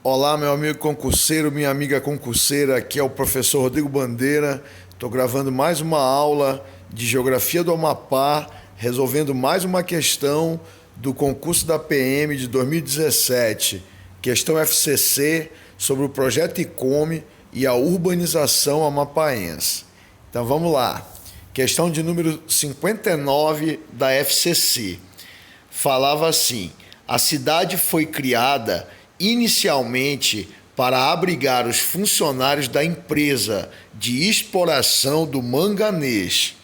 Olá, meu amigo concurseiro, minha amiga concurseira, aqui é o professor Rodrigo Bandeira. Estou gravando mais uma aula de Geografia do Amapá, resolvendo mais uma questão do concurso da PM de 2017, questão FCC sobre o projeto ICOME e a urbanização amapaense. Então vamos lá, questão de número 59 da FCC. Falava assim: a cidade foi criada inicialmente para abrigar os funcionários da empresa de exploração do manganês.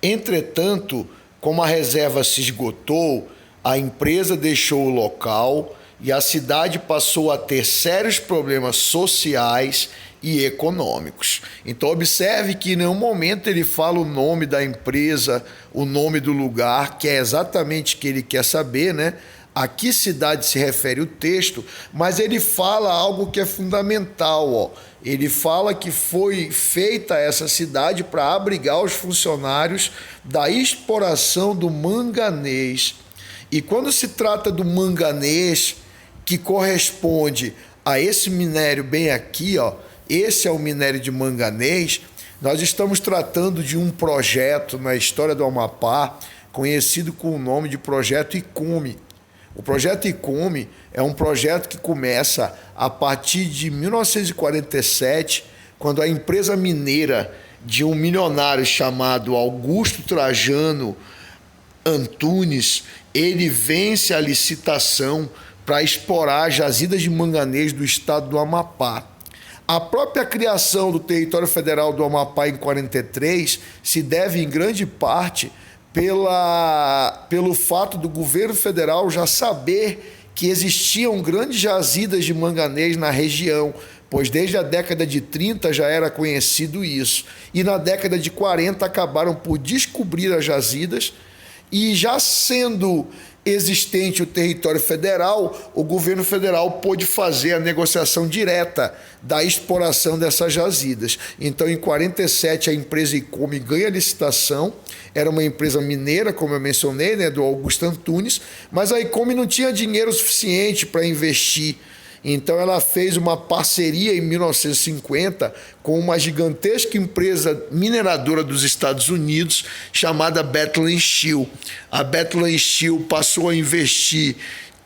Entretanto, como a reserva se esgotou, a empresa deixou o local e a cidade passou a ter sérios problemas sociais e econômicos. Então observe que em nenhum momento ele fala o nome da empresa, o nome do lugar, que é exatamente o que ele quer saber, né? A que cidade se refere o texto, mas ele fala algo que é fundamental, ó. Ele fala que foi feita essa cidade para abrigar os funcionários da exploração do manganês. E quando se trata do manganês, que corresponde a esse minério bem aqui, ó, esse é o minério de manganês, nós estamos tratando de um projeto na história do Amapá, conhecido com o nome de Projeto ICOME. O projeto ICOME é um projeto que começa a partir de 1947, quando a empresa mineira de um milionário chamado Augusto Trajano Antunes, ele vence a licitação para explorar as jazidas de manganês do estado do Amapá. A própria criação do território federal do Amapá em 43 se deve em grande parte pelo fato do governo federal já saber que existiam grandes jazidas de manganês na região, pois desde a década de 30 já era conhecido isso. E na década de 40 acabaram por descobrir as jazidas, e já sendo existente o território federal, o governo federal pôde fazer a negociação direta da exploração dessas jazidas. Então, em 47, a empresa ICOME ganha a licitação. Era uma empresa mineira, como eu mencionei, né, do Augusto Antunes, mas a ICOME não tinha dinheiro suficiente para investir. Então ela fez uma parceria em 1950 com uma gigantesca empresa mineradora dos Estados Unidos chamada Bethlehem Steel. A Bethlehem Steel passou a investir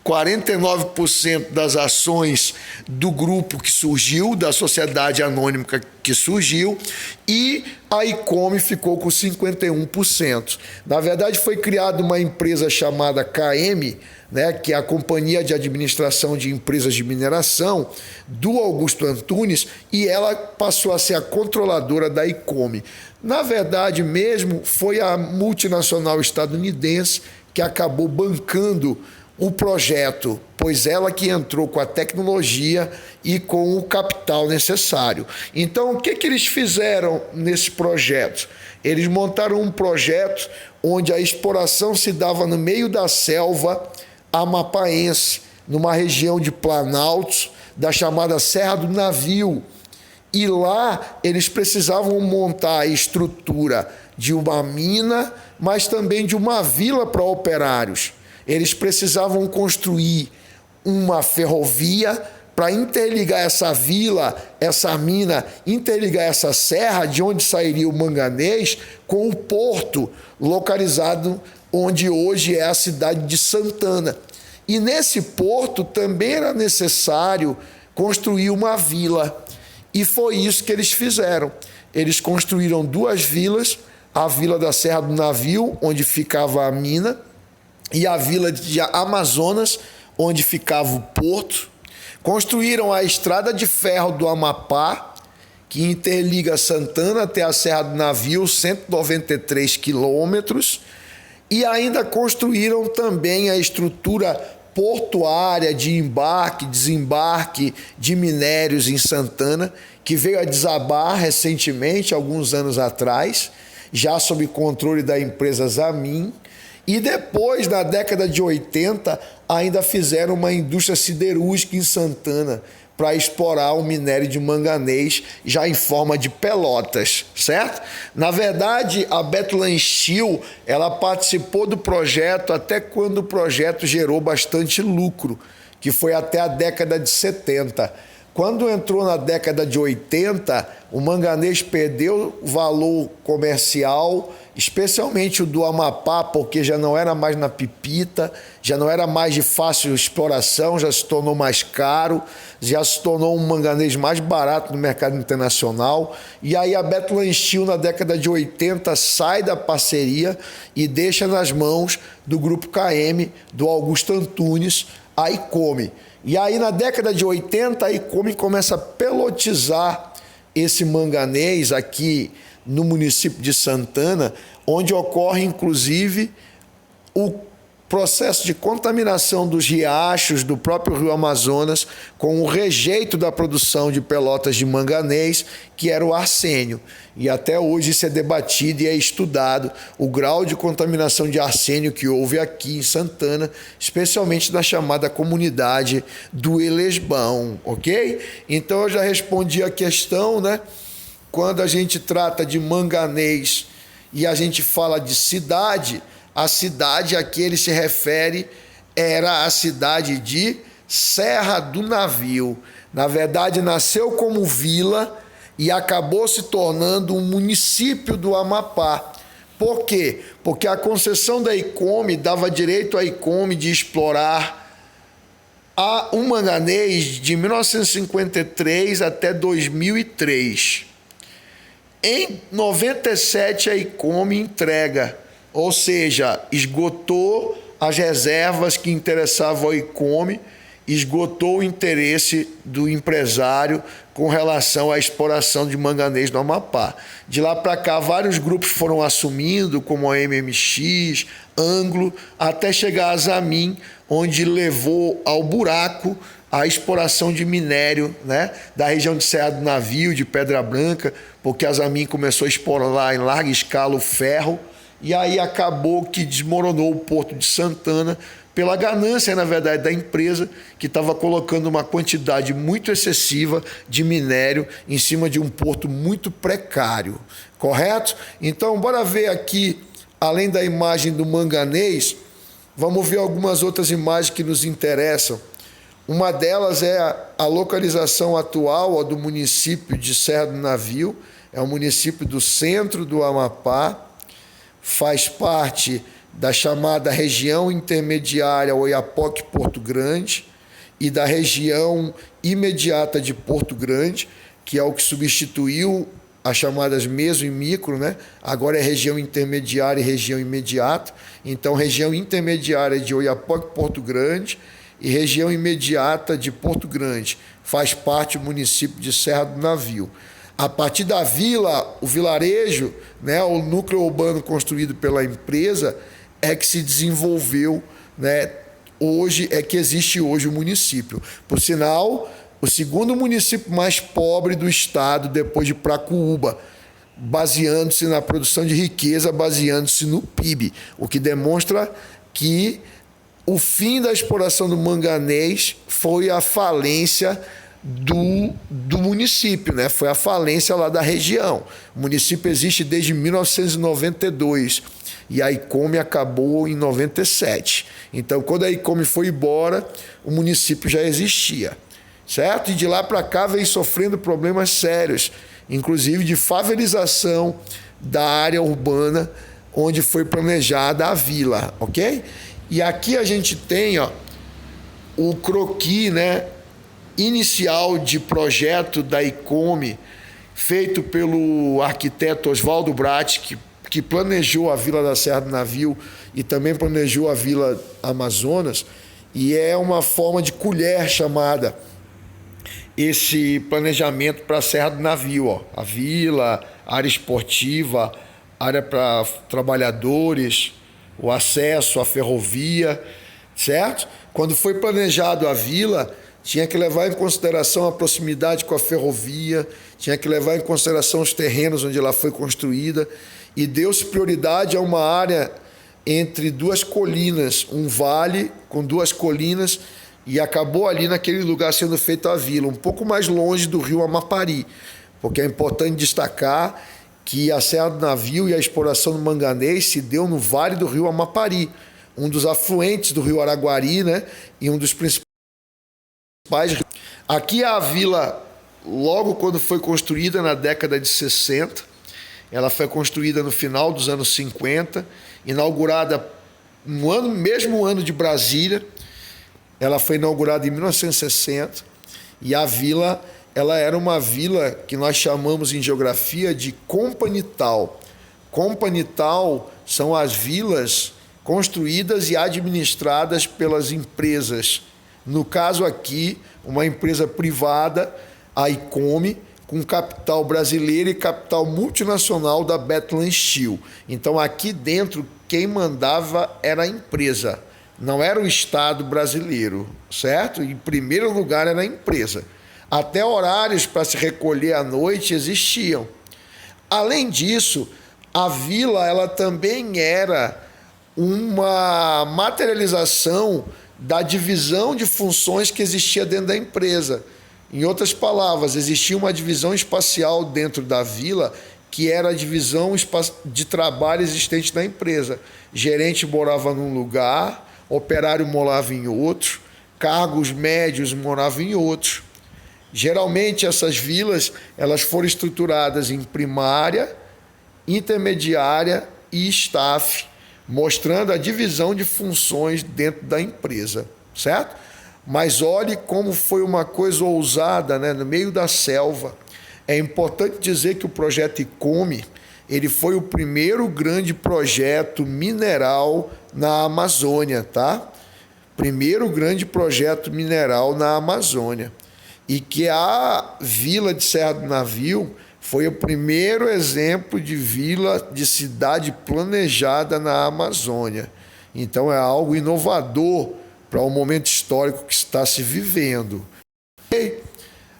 49% das ações do grupo que surgiu, da sociedade anônima que surgiu, e a ICOME ficou com 51%. Na verdade, foi criada uma empresa chamada KM, né, que é a Companhia de Administração de Empresas de Mineração, do Augusto Antunes, e ela passou a ser a controladora da ICOME. Na verdade mesmo, foi a multinacional estadunidense que acabou bancando o projeto, pois ela que entrou com a tecnologia e com o capital necessário. Então, o que eles fizeram nesse projeto? Eles montaram um projeto onde a exploração se dava no meio da selva amapaense, numa região de Planaltos, da chamada Serra do Navio. E lá eles precisavam montar a estrutura de uma mina, mas também de uma vila para operários. Eles precisavam construir uma ferrovia para interligar essa vila, essa mina, interligar essa serra de onde sairia o manganês com o porto localizado onde hoje é a cidade de Santana. E nesse porto também era necessário construir uma vila. E foi isso que eles fizeram. Eles construíram duas vilas, a Vila da Serra do Navio, onde ficava a mina, e a Vila de Amazonas, onde ficava o porto. Construíram a estrada de ferro do Amapá, que interliga Santana até a Serra do Navio, 193 quilômetros, e ainda construíram também a estrutura portuária de embarque, desembarque de minérios em Santana, que veio a desabar recentemente, alguns anos atrás, já sob controle da empresa Zamin. E depois, na década de 80, ainda fizeram uma indústria siderúrgica em Santana para explorar o minério de manganês já em forma de pelotas, certo? Na verdade, a Bethlehem Steel, ela participou do projeto até quando o projeto gerou bastante lucro. que foi até a década de 70. Quando entrou na década de 80, o manganês perdeu valor comercial, especialmente o do Amapá, porque já não era mais na pepita, já não era mais de fácil exploração, já se tornou mais caro, já se tornou um manganês mais barato no mercado internacional. E aí a Bethlem Steel, na década de 80, sai da parceria e deixa nas mãos do Grupo KM, do Augusto Antunes, a Icome. E aí, na década de 80, a Icome começa a pelotizar esse manganês aqui no município de Santana, onde ocorre, inclusive, o processo de contaminação dos riachos do próprio Rio Amazonas com o rejeito da produção de pelotas de manganês, que era o arsênio. E até hoje isso é debatido e é estudado, o grau de contaminação de arsênio que houve aqui em Santana, especialmente na chamada comunidade do Elesbão, ok? Então eu já respondi a questão, né? Quando a gente trata de manganês e a gente fala de cidade, a cidade a que ele se refere era a cidade de Serra do Navio. Na verdade, nasceu como vila e acabou se tornando um município do Amapá. Por quê? Porque a concessão da Icome dava direito à Icome de explorar o manganês de 1953 até 2003. Em 97, a Icome entrega, ou seja, esgotou as reservas que interessavam ao Icome, esgotou o interesse do empresário com relação à exploração de manganês no Amapá. De lá para cá, vários grupos foram assumindo, como a MMX, Anglo, até chegar a Zamin, onde levou ao buraco a exploração de minério, né, da região de Serra do Navio, de Pedra Branca, porque a Zamin começou a explorar em larga escala o ferro, e aí acabou que desmoronou o Porto de Santana pela ganância, na verdade, da empresa, que estava colocando uma quantidade muito excessiva de minério em cima de um porto muito precário, correto? Então, bora ver aqui, além da imagem do manganês, vamos ver algumas outras imagens que nos interessam. Uma delas é a localização atual do município de Serra do Navio, é um município do centro do Amapá, faz parte da chamada região intermediária Oiapoque-Porto Grande e da região imediata de Porto Grande, que é o que substituiu as chamadas meso e micro, né? Agora é região intermediária e região imediata. Então, região intermediária de Oiapoque-Porto Grande e região imediata de Porto Grande. Faz parte do município de Serra do Navio. A partir da vila, o vilarejo, né, o núcleo urbano construído pela empresa, é que se desenvolveu, né, hoje, é que existe hoje o município. Por sinal, o segundo município mais pobre do estado, depois de Pracuúba, baseando-se na produção de riqueza, baseando-se no PIB, o que demonstra que o fim da exploração do manganês foi a falência do município, né? Foi a falência lá da região. O município existe desde 1992 e a Icome acabou em 97. Então, quando a Icome foi embora, o município já existia, certo? E de lá para cá vem sofrendo problemas sérios, inclusive de favelização da área urbana onde foi planejada a vila, ok? E aqui a gente tem, ó, o croquis, né, inicial de projeto da Icome, feito pelo arquiteto Oswaldo Brat, que planejou a Vila da Serra do Navio e também planejou a Vila Amazonas, e é uma forma de colher chamada esse planejamento para a Serra do Navio, ó. A vila, área esportiva, área para trabalhadores, o acesso à ferrovia, certo? Quando foi planejado a vila, tinha que levar em consideração a proximidade com a ferrovia, tinha que levar em consideração os terrenos onde ela foi construída, e deu-se prioridade a uma área entre duas colinas, um vale com duas colinas, e acabou ali naquele lugar sendo feita a vila, um pouco mais longe do rio Amapari, porque é importante destacar que a Serra do Navio e a exploração do manganês se deu no vale do rio Amapari, um dos afluentes do rio Araguari, né, e um dos principais Aqui é a vila, logo quando foi construída na década de 60, ela foi construída no final dos anos 50, inaugurada no ano, mesmo ano de Brasília. Ela foi inaugurada em 1960 e a vila, ela era uma vila que nós chamamos em geografia de companital. Companital são as vilas construídas e administradas pelas empresas. No caso aqui, uma empresa privada, a Icome, com capital brasileiro e capital multinacional da Bethlehem Steel. Então aqui dentro quem mandava era a empresa, não era o Estado brasileiro, certo? Em primeiro lugar era a empresa. Até horários para se recolher à noite existiam. Além disso, a vila ela também era uma materialização da divisão de funções que existia dentro da empresa. Em outras palavras, existia uma divisão espacial dentro da vila que era a divisão de trabalho existente da empresa. Gerente morava num lugar, operário morava em outro, cargos médios moravam em outros. Geralmente essas vilas elas foram estruturadas em primária, intermediária e staff, mostrando a divisão de funções dentro da empresa, certo? Mas olhe como foi uma coisa ousada, né? No meio da selva. É importante dizer que o projeto Icome, ele foi o primeiro grande projeto mineral na Amazônia, tá? Primeiro grande projeto mineral na Amazônia. E que a vila de Serra do Navio foi o primeiro exemplo de vila de cidade planejada na Amazônia. Então é algo inovador para o momento histórico que está se vivendo. E,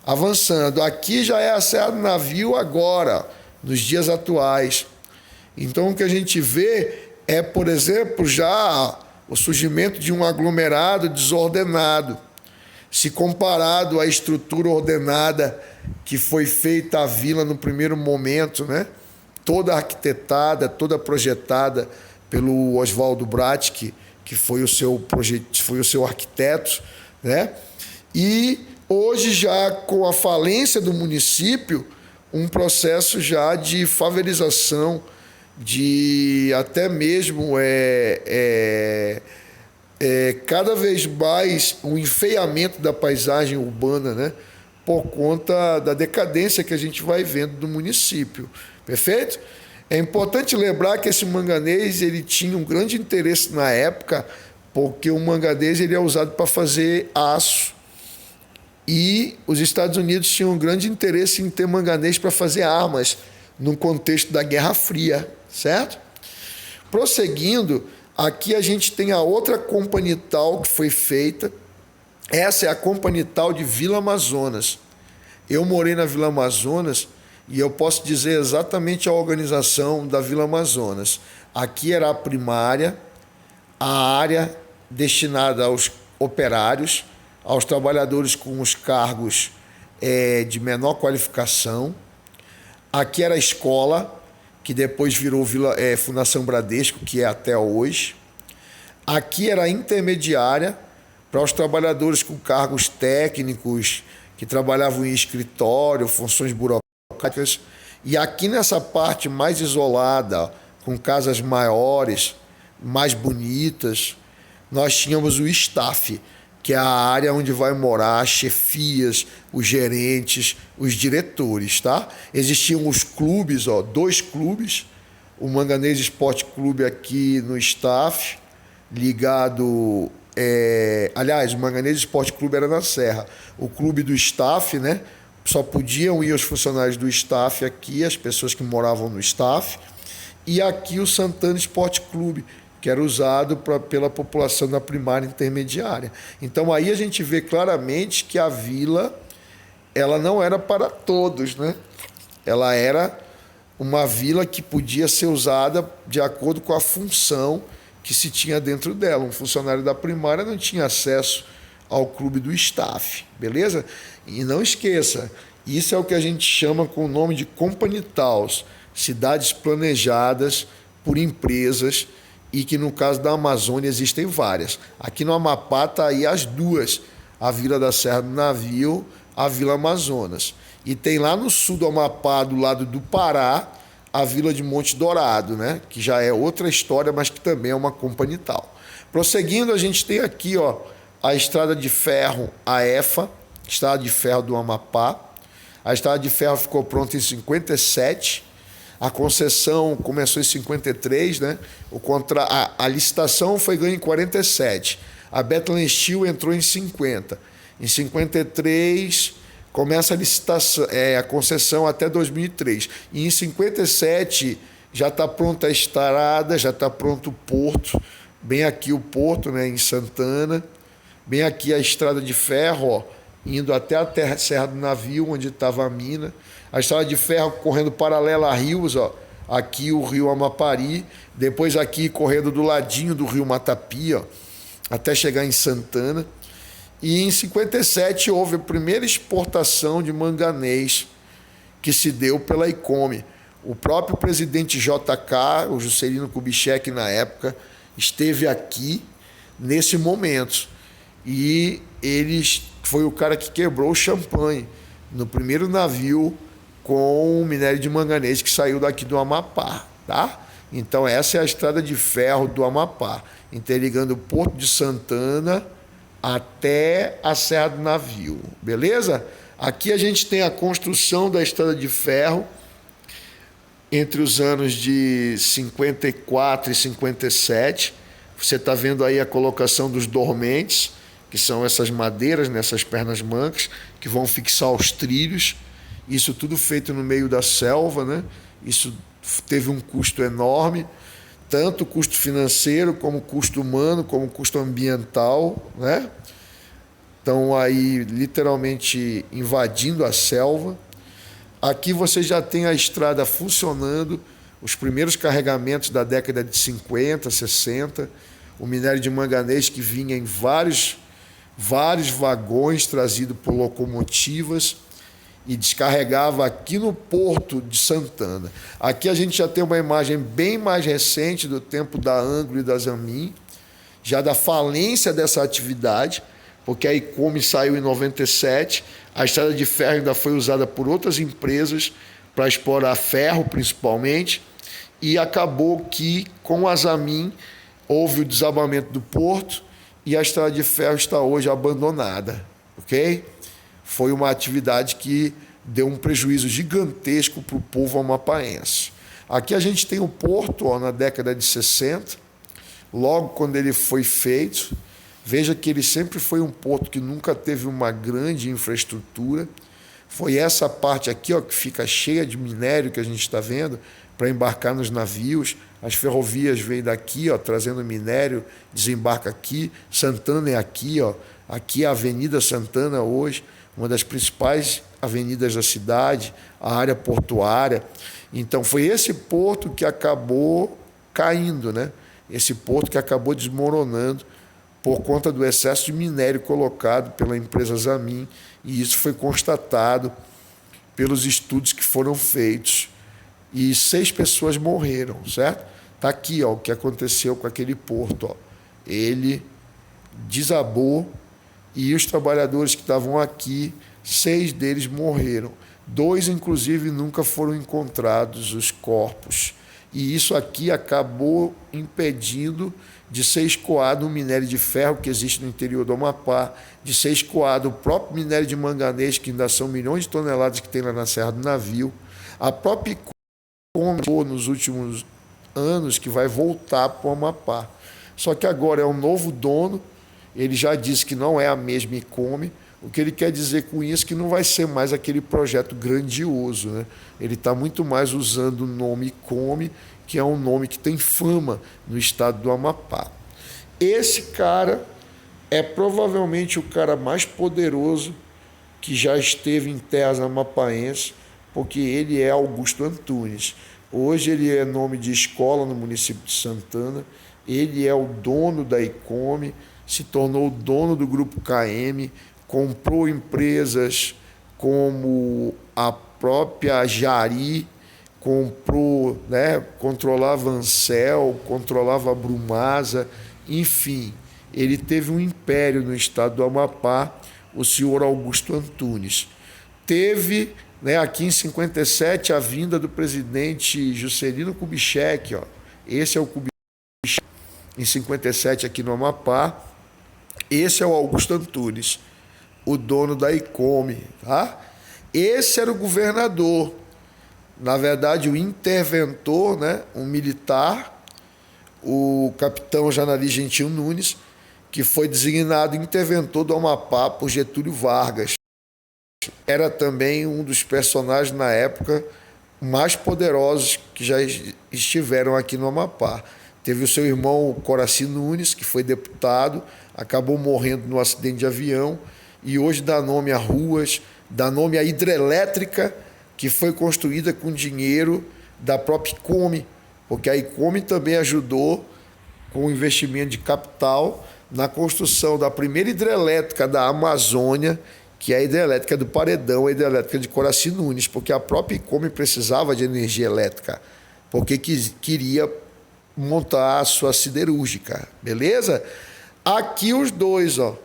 avançando, aqui já é a Serra do Navio agora, nos dias atuais. Então o que a gente vê é, por exemplo, já o surgimento de um aglomerado desordenado. Se comparado à estrutura ordenada que foi feita a vila no primeiro momento, né? Toda arquitetada, toda projetada pelo Oswaldo Bratic, que foi o seu arquiteto, né? E hoje já com a falência do município, um processo já de favelização, de até mesmo cada vez mais um enfeiamento da paisagem urbana, né? Por conta da decadência que a gente vai vendo do município. Perfeito? É importante lembrar que esse manganês ele tinha um grande interesse na época, porque o manganês ele é usado para fazer aço. E os Estados Unidos tinham um grande interesse em ter manganês para fazer armas, no contexto da Guerra Fria, certo? Prosseguindo, aqui a gente tem a outra companital que foi feita. Essa é a companital de Vila Amazonas. Eu morei na Vila Amazonas e eu posso dizer exatamente a organização da Vila Amazonas. Aqui era a primária, a área destinada aos operários, aos trabalhadores com os cargos de menor qualificação. Aqui era a escola, que depois virou Fundação Bradesco, que é até hoje. Aqui era a intermediária, para os trabalhadores com cargos técnicos, que trabalhavam em escritório, funções burocráticas. E aqui nessa parte mais isolada, com casas maiores, mais bonitas, nós tínhamos o staff, que é a área onde vai morar as chefias, os gerentes, os diretores, tá? Existiam os clubes, 2 clubes, o Manganês Esporte Clube aqui no staff, ligado... aliás, o Manganês Esporte Clube era na Serra. O clube do staff, né? Só podiam ir os funcionários do staff aqui, as pessoas que moravam no staff. E aqui o Santana Esporte Clube, que era usado pela população da primária intermediária. Então aí a gente vê claramente que a vila ela não era para todos, né? Ela era uma vila que podia ser usada de acordo com a função que se tinha dentro dela. Um funcionário da primária não tinha acesso ao clube do staff, beleza? E não esqueça, isso é o que a gente chama com o nome de companitais, cidades planejadas por empresas, e que no caso da Amazônia existem várias. Aqui no Amapá está aí as 2, a Vila da Serra do Navio, a Vila Amazonas. E tem lá no sul do Amapá, do lado do Pará, a Vila de Monte Dourado, né? Que já é outra história, mas que também é uma companital. Prosseguindo, a gente tem aqui, ó, a Estrada de Ferro, a EFA, Estrada de Ferro do Amapá. A Estrada de Ferro ficou pronta em 57. A concessão começou em 53, né? A licitação foi ganha em 47. A Bethlehem Steel entrou em 50. Em 53 começa a licitação, a concessão até 2003. E em 57 já está pronta a estrada, já está pronto o porto, bem aqui o porto, né, em Santana, bem aqui a estrada de ferro, ó, indo até a Serra do Navio, onde estava a mina. A estrada de ferro correndo paralela a rios, ó, aqui o rio Amapari, depois aqui correndo do ladinho do rio Matapia, ó, até chegar em Santana. E em 57 houve a primeira exportação de manganês que se deu pela ICOME. O próprio presidente JK, o Juscelino Kubitschek, na época, esteve aqui nesse momento. E ele foi o cara que quebrou o champanhe no primeiro navio com o minério de manganês que saiu daqui do Amapá, tá? Então essa é a estrada de ferro do Amapá, interligando o Porto de Santana até a Serra do Navio, beleza? Aqui a gente tem a construção da estrada de ferro entre os anos de 54 e 57. Você está vendo aí a colocação dos dormentes, que são essas madeiras nessas pernas mancas, que vão fixar os trilhos. Isso tudo feito no meio da selva, né? Isso teve um custo enorme, tanto custo financeiro, como custo humano, como custo ambiental, né? Estão aí literalmente invadindo a selva. Aqui você já tem a estrada funcionando, os primeiros carregamentos da década de 50, 60, o minério de manganês que vinha em vários vagões trazido por locomotivas e descarregava aqui no Porto de Santana. Aqui a gente já tem uma imagem bem mais recente do tempo da Anglo e da Zamin, já da falência dessa atividade, porque a ICOME saiu em 97, a estrada de ferro ainda foi usada por outras empresas para explorar ferro, principalmente, e acabou que, com a Zamin, houve o desabamento do porto e a estrada de ferro está hoje abandonada, ok? Foi uma atividade que deu um prejuízo gigantesco para o povo amapaense. Aqui a gente tem o porto, ó, na década de 60, logo quando ele foi feito. Veja que ele sempre foi um porto que nunca teve uma grande infraestrutura. Foi essa parte aqui, ó, que fica cheia de minério que a gente está vendo para embarcar nos navios. As ferrovias vêm daqui, ó, trazendo minério, desembarca aqui. Santana é aqui, ó. Aqui é a Avenida Santana hoje, uma das principais avenidas da cidade, a área portuária. Então foi esse porto que acabou caindo, né? Esse porto que acabou desmoronando por conta do excesso de minério colocado pela empresa Zamin, e isso foi constatado pelos estudos que foram feitos. E 6 pessoas morreram, certo? Está aqui, ó, o que aconteceu com aquele porto. Ó. Ele desabou e os trabalhadores que estavam aqui, 6 deles morreram. 2, inclusive, nunca foram encontrados os corpos. E isso aqui acabou impedindo de ser escoado o minério de ferro que existe no interior do Amapá, de ser escoado o próprio minério de manganês, que ainda são milhões de toneladas que tem lá na Serra do Navio. A própria ICOME, nos últimos anos, que vai voltar para o Amapá. Só que agora é um novo dono, ele já disse que não é a mesma ICOME. O que ele quer dizer com isso é que não vai ser mais aquele projeto grandioso, né? Ele está muito mais usando o nome ICOME, que é um nome que tem fama no estado do Amapá. Esse cara é provavelmente o cara mais poderoso que já esteve em terras amapaenses, porque ele é Augusto Antunes. Hoje ele é nome de escola no município de Santana, ele é o dono da ICOME, se tornou o dono do Grupo KM, comprou empresas como a própria Jari, comprou, né, controlava a Ancel, controlava a Brumasa, enfim, ele teve um império no estado do Amapá, o senhor Augusto Antunes. Teve, né, aqui em 57 a vinda do presidente Juscelino Kubitschek, ó. Esse é o Kubitschek, em 57 aqui no Amapá. Esse é o Augusto Antunes, o dono da ICOME, tá? Esse era o governador, na verdade o interventor, né, um militar, o capitão Janari Gentil Nunes, que foi designado interventor do Amapá por Getúlio Vargas. Era também um dos personagens na época mais poderosos que já estiveram aqui no Amapá. Teve o seu irmão Coraci Nunes, que foi deputado, acabou morrendo no acidente de avião e hoje dá nome a ruas, dá nome à hidrelétrica que foi construída com dinheiro da própria ICOME, porque a ICOME também ajudou com o investimento de capital na construção da primeira hidrelétrica da Amazônia, que é a hidrelétrica do Paredão, a hidrelétrica de Coraci Nunes, porque a própria ICOME precisava de energia elétrica, porque queria montar a sua siderúrgica, beleza? Aqui os dois, ó,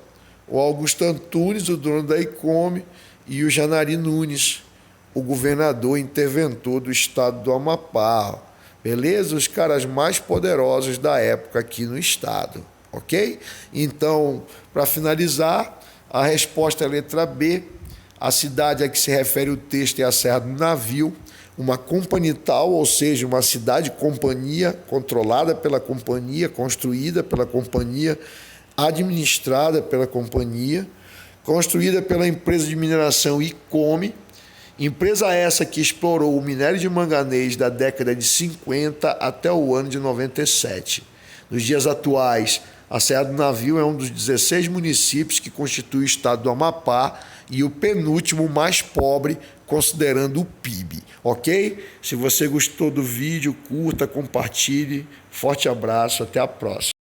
o Augusto Antunes, o dono da ICOME, e o Janari Nunes, o governador interventor do estado do Amapá, beleza? Os caras mais poderosos da época aqui no estado, ok? Então, para finalizar, a resposta é a letra B. A cidade a que se refere o texto é a Serra do Navio, uma companital, ou seja, uma cidade-companhia, controlada pela companhia, construída pela companhia, administrada pela companhia, construída pela empresa de mineração ICOME, empresa essa que explorou o minério de manganês da década de 50 até o ano de 97. Nos dias atuais, a Serra do Navio é um dos 16 municípios que constitui o estado do Amapá e o penúltimo mais pobre, considerando o PIB, ok? Se você gostou do vídeo, curta, compartilhe. Forte abraço, até a próxima.